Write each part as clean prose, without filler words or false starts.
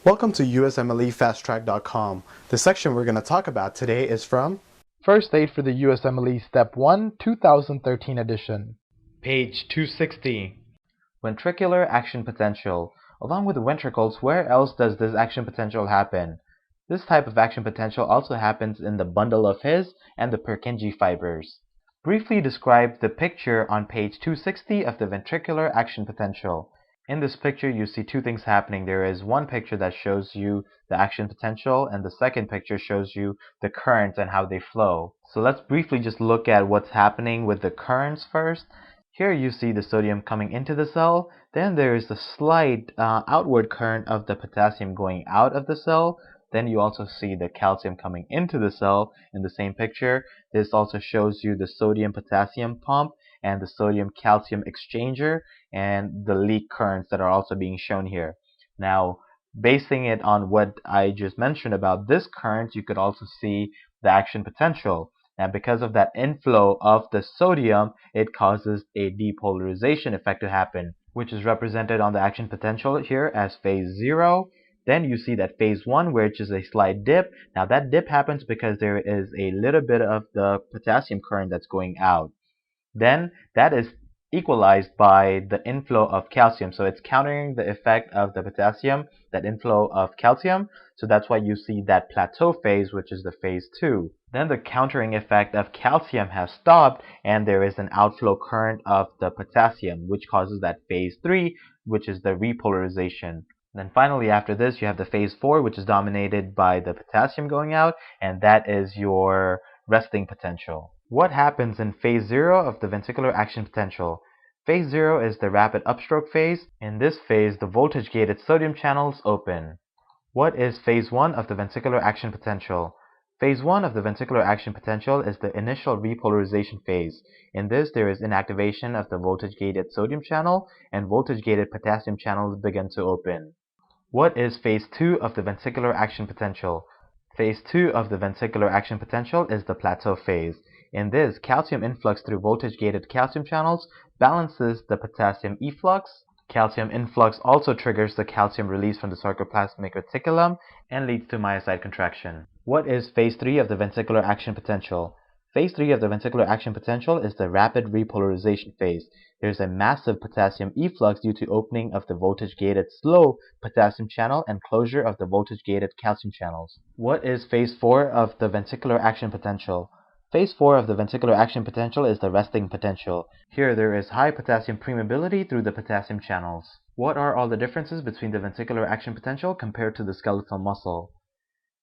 Welcome to USMLEFasttrack.com. The section we're going to talk about today is from First Aid for the USMLE Step 1, 2013 edition. Page 260. Ventricular action potential. Along with the ventricles, where else does this action potential happen? This type of action potential also happens in the bundle of His and the purkinje fibers. Briefly describe the picture on page 260 of the ventricular action potential. In this picture, you see two things happening. There is one picture that shows you the action potential, and the second picture shows you the currents and how they flow. So let's briefly just look at what's happening with the currents first. Here you see the sodium coming into the cell. Then there is the slight outward current of the potassium going out of the cell. Then you also see the calcium coming into the cell in the same picture. This also shows you the sodium-potassium pump and the sodium-calcium exchanger and the leak currents that are also being shown here. Now, basing it on what I just mentioned about this current, you could also see the action potential. Now, because of that inflow of the sodium, it causes a depolarization effect to happen, which is represented on the action potential here as phase 0. Then you see that phase 1, which is a slight dip. Now that dip happens because there is a little bit of the potassium current that's going out. Then that is equalized by the inflow of calcium. So it's countering the effect of the potassium, that inflow of calcium. So that's why you see that plateau phase, which is the phase 2. Then the countering effect of calcium has stopped, and there is an outflow current of the potassium, which causes that phase 3, which is the repolarization. Then finally, after this, you have the phase 4, which is dominated by the potassium going out, and that is your resting potential. What happens in phase 0 of the ventricular action potential? Phase 0 is the rapid upstroke phase. In this phase, the voltage-gated sodium channels open. What is phase 1 of the ventricular action potential? Phase 1 of the ventricular action potential is the initial repolarization phase. In this, there is inactivation of the voltage-gated sodium channel, and voltage-gated potassium channels begin to open. What is phase 2 of the ventricular action potential? Phase 2 of the ventricular action potential is the plateau phase. In this, calcium influx through voltage-gated calcium channels balances the potassium efflux. Calcium influx also triggers the calcium release from the sarcoplasmic reticulum and leads to myocyte contraction. What is phase 3 of the ventricular action potential? Phase 3 of the ventricular action potential is the rapid repolarization phase. There is a massive potassium efflux due to opening of the voltage-gated slow potassium channel and closure of the voltage-gated calcium channels. What is phase 4 of the ventricular action potential? Phase 4 of the ventricular action potential is the resting potential. Here there is high potassium permeability through the potassium channels. What are all the differences between the ventricular action potential compared to the skeletal muscle?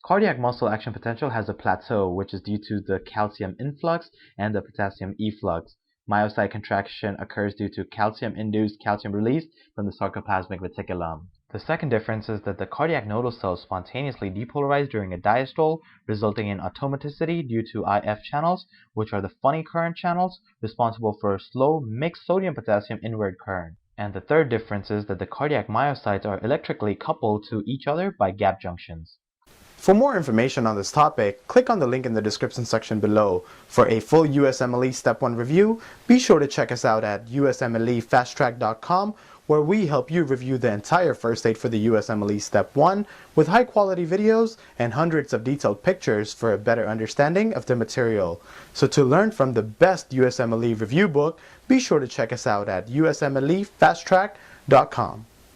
Cardiac muscle action potential has a plateau, which is due to the calcium influx and the potassium efflux. Myocyte contraction occurs due to calcium-induced calcium release from the sarcoplasmic reticulum. The second difference is that the cardiac nodal cells spontaneously depolarize during a diastole, resulting in automaticity due to IF channels, which are the funny current channels responsible for a slow mixed sodium-potassium inward current. And the third difference is that the cardiac myocytes are electrically coupled to each other by gap junctions. For more information on this topic, click on the link in the description section below. For a full USMLE Step 1 review, be sure to check us out at USMLEFasttrack.com, where we help you review the entire first aid for the USMLE Step 1 with high-quality videos and hundreds of detailed pictures for a better understanding of the material. So to learn from the best USMLE review book, be sure to check us out at USMLEFasttrack.com.